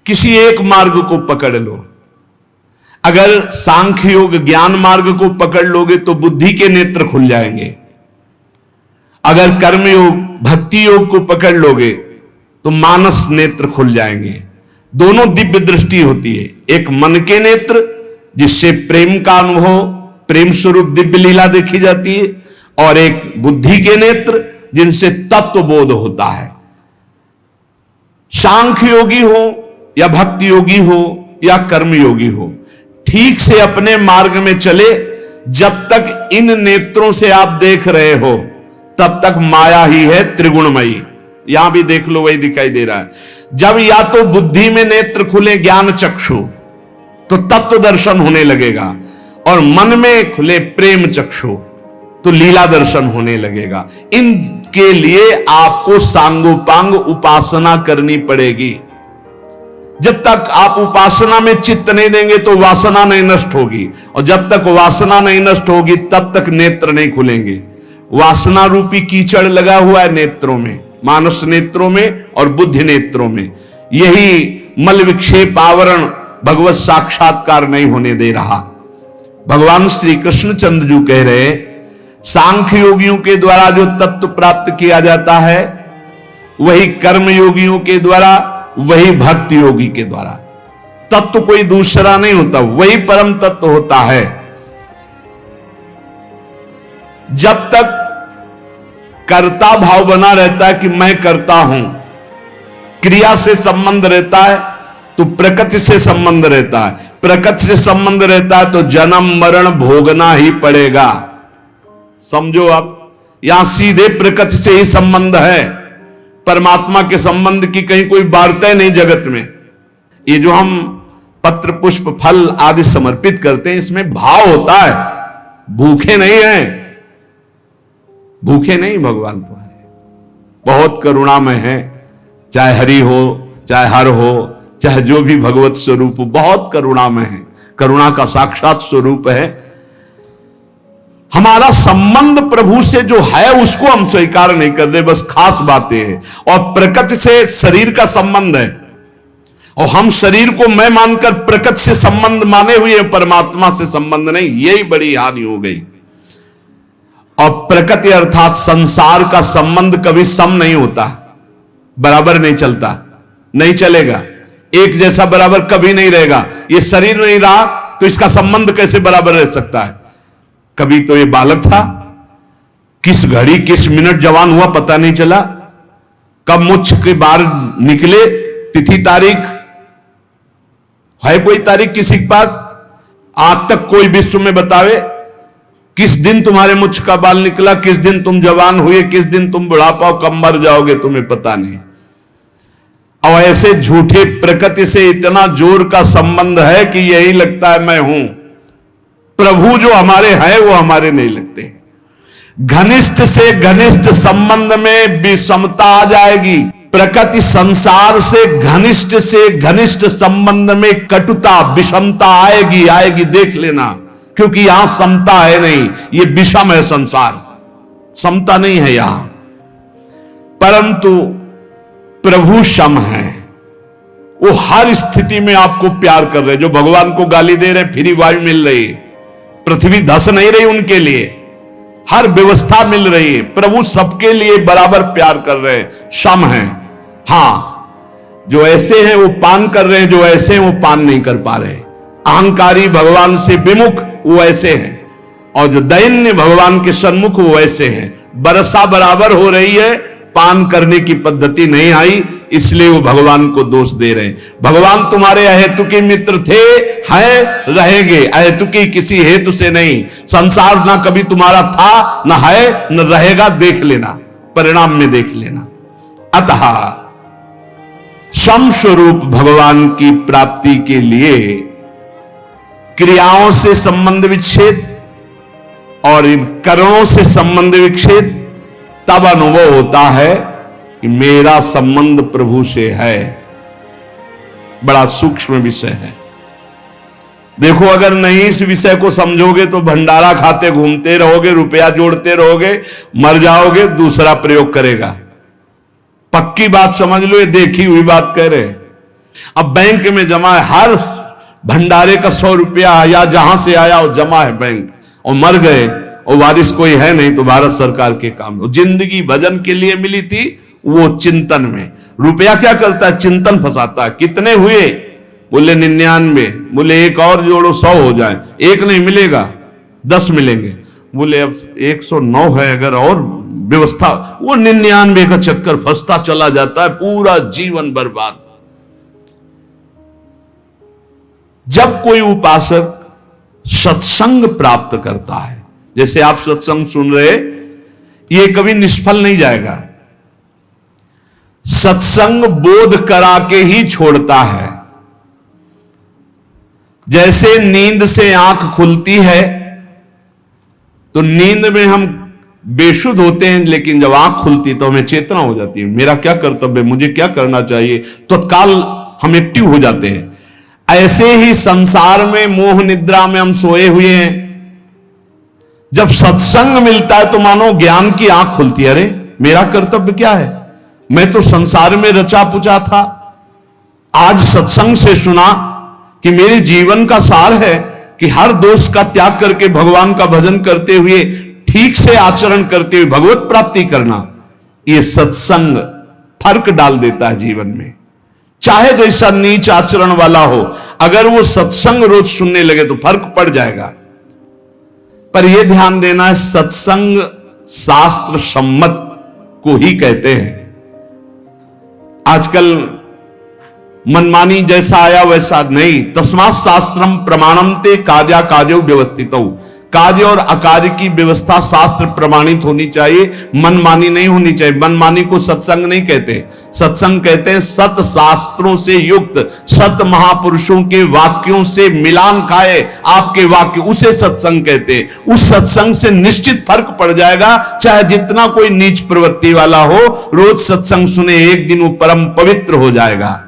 किसी एक मार्ग को पकड़ लो। अगर सांख्य योग ज्ञान मार्ग को पकड़ लोगे तो बुद्धि के नेत्र खुल जाएंगे। अगर कर्म योग भक्ति योग को पकड़ लोगे तो मानस नेत्र खुल जाएंगे। दोनों दिव्य दृष्टि होती है, एक मन के नेत्र जिससे प्रेम का अनुभव, प्रेम स्वरूप दिव्य लीला देखी जाती है, और एक बुद्धि के नेत्र जिनसे तत्व बोध होता है। सांख्य योगी हो या भक्ति योगी हो या कर्म योगी हो, ठीक से अपने मार्ग में चले। जब तक इन नेत्रों से आप देख रहे हो तब तक माया ही है त्रिगुणमयी। यहां भी देख लो, वही दिखाई दे रहा है। जब या तो बुद्धि में नेत्र खुले ज्ञान चक्षु तो तत्व दर्शन होने लगेगा, और मन में खुले प्रेम चक्षु तो लीला दर्शन होने लगेगा। इनके लिए आपको सांगोपांग उपासना करनी पड़ेगी। जब तक आप उपासना में चित्त नहीं देंगे तो वासना नहीं नष्ट होगी, और जब तक वासना नहीं नष्ट होगी तब तक नेत्र नहीं खुलेंगे। वासना रूपी कीचड़ लगा हुआ है नेत्रों में, मानस नेत्रों में और बुद्धि नेत्रों में। यही मल विक्षेप आवरण भगवत साक्षात्कार नहीं होने दे रहा। भगवान श्री कृष्ण चंद्र जी कह रहे, सांख्य योगियों के द्वारा जो तत्व प्राप्त किया जाता है वही कर्म योगियों के द्वारा, वही भक्ति योगी के द्वारा। तत्व कोई दूसरा नहीं होता, वही परम तत्व होता है। जब तक कर्ता भाव बना रहता है कि मैं करता हूं, क्रिया से संबंध रहता है तो प्रकृति से संबंध रहता है, प्रकृति से संबंध रहता है तो जन्म मरण भोगना ही पड़ेगा। समझो आप, यहां सीधे प्रकृति से ही संबंध है, परमात्मा के संबंध की कहीं कोई वार्ता नहीं जगत में। ये जो हम पत्र पुष्प फल आदि समर्पित करते हैं इसमें भाव होता है, भूखे नहीं हैं, भूखे नहीं भगवान तुम्हारे, बहुत करुणामय है। चाहे हरि हो, चाहे हर हो, चाहे जो भी भगवत स्वरूप हो, बहुत करुणामय है, करुणा का साक्षात स्वरूप है। हमारा संबंध प्रभु से जो है उसको हम स्वीकार नहीं कर रहे, बस खास बातें हैं। और प्रकृति से शरीर का संबंध है, और हम शरीर को मैं मानकर प्रकृति से संबंध माने हुए, परमात्मा से संबंध नहीं। यही बड़ी हानि हो गई। और प्रकृति अर्थात संसार का संबंध कभी सम नहीं होता, बराबर नहीं चलता, नहीं चलेगा, एक जैसा बराबर कभी नहीं रहेगा। ये शरीर नहीं रहा तो इसका संबंध कैसे बराबर रह सकता है? कभी तो ये बालक था, किस घड़ी किस मिनट जवान हुआ पता नहीं चला, कब मुझ के बाहर निकले, तिथि तारीख है कोई तारीख किसी के पास? आज तक कोई विश्व में बतावे किस दिन तुम्हारे मुझ का बाल निकला, किस दिन तुम जवान हुए, किस दिन तुम बुढ़ापा कब मर जाओगे, तुम्हें पता नहीं। और ऐसे झूठे प्रकृति से इतना जोर का संबंध है कि यही लगता है मैं हूं। प्रभु जो हमारे हैं वो हमारे नहीं लगते। घनिष्ठ से घनिष्ठ संबंध में विषमता आ जाएगी। प्रकृति संसार से घनिष्ठ संबंध में कटुता विषमता आएगी, देख लेना, क्योंकि यहां समता है नहीं, ये विषम है संसार, समता नहीं है यहां। परंतु प्रभु सम है, वो हर स्थिति में आपको प्यार कर रहे। जो भगवान को गाली दे रहे, फ्री वायु मिल रही है, पृथ्वी धस नहीं रही उनके लिए, हर व्यवस्था मिल रही है। प्रभु सबके लिए बराबर प्यार कर रहे, सम है। हां, जो ऐसे हैं वो पान कर रहे हैं, जो ऐसे हैं वो पान नहीं कर पा रहे। अहंकारी भगवान से विमुख वो ऐसे हैं, और जो दैन्य भगवान के सन्मुख वो ऐसे हैं। बरसा बराबर हो रही है, पान करने की पद्धति नहीं आई, इसलिए वो भगवान को दोष दे रहे हैं। भगवान तुम्हारे अहेतुकी मित्र थे, हैं, रहेंगे, अहेतुकी किसी हेतु से नहीं। संसार ना कभी तुम्हारा था, ना है, न रहेगा, देख लेना, परिणाम में देख लेना। अतः सम स्वरूप भगवान की प्राप्ति के लिए क्रियाओं से संबंध विच्छेद और इन करणों से संबंध विच्छेद तब अनुभव होता है कि मेरा संबंध प्रभु से है। बड़ा सूक्ष्म विषय है। देखो, अगर नहीं इस विषय को समझोगे तो भंडारा खाते घूमते रहोगे, रुपया जोड़ते रहोगे, मर जाओगे, दूसरा प्रयोग करेगा। पक्की बात समझ लो, ये देखी हुई बात कह रहे। अब बैंक में जमा है, हर भंडारे का 100 रुपया या जहां से आया वो जमा है बैंक, और मर गए और वारिस कोई है नहीं तो भारत सरकार के काम। जिंदगी भजन के लिए मिली थी, वो चिंतन में। रुपया क्या करता है? चिंतन फंसाता है। कितने हुए? बोले 99। बोले एक और जोड़ो 100 हो जाए। एक नहीं मिलेगा, 10 मिलेंगे। बोले अब 109 है अगर और व्यवस्था, वो 99 का चक्कर फंसता चला जाता है, पूरा जीवन बर्बाद। जब कोई उपासक सत्संग प्राप्त करता है, जैसे आप सत्संग सुन रहे, ये कभी निष्फल नहीं जाएगा। सत्संग बोध करा के ही छोड़ता है। जैसे नींद से आंख खुलती है तो नींद में हम बेशुद्ध होते हैं, लेकिन जब आंख खुलती तो हमें चेतना हो जाती है, मेरा क्या कर्तव्य है, मुझे क्या करना चाहिए, तत्काल हम एक्टिव हो जाते हैं। ऐसे ही संसार में मोह निद्रा में हम सोए हुए हैं। जब सत्संग मिलता है तो मानो ज्ञान की आंख खुलती है। अरे मेरा कर्तव्य क्या है, मैं तो संसार में रचा पुचा था, आज सत्संग से सुना कि मेरे जीवन का सार है कि हर दोष का त्याग करके भगवान का भजन करते हुए, ठीक से आचरण करते हुए भगवत प्राप्ति करना। यह सत्संग फर्क डाल देता है जीवन में। चाहे जैसा नीच आचरण वाला हो, अगर वो सत्संग रोज सुनने लगे तो फर्क पड़ जाएगा। पर यह ध्यान देना है, सत्संग शास्त्र सम्मत को ही कहते हैं। आजकल मनमानी जैसा आया वैसा नहीं। तस्मात् शास्त्रम प्रमाणम ते कार्या कार्यो व्यवस्थितौ। कार्य और अकार्य की व्यवस्था शास्त्र प्रमाणित होनी चाहिए, मनमानी नहीं होनी चाहिए। मनमानी को सत्संग नहीं कहते। सत्संग कहते हैं सत शास्त्रों से युक्त, सत महापुरुषों के वाक्यों से मिलान खाए आपके वाक्य, उसे सत्संग कहते हैं। उस सत्संग से निश्चित फर्क पड़ जाएगा। चाहे जितना कोई नीच प्रवृत्ति वाला हो, रोज सत्संग सुने, एक दिन वो परम पवित्र हो जाएगा।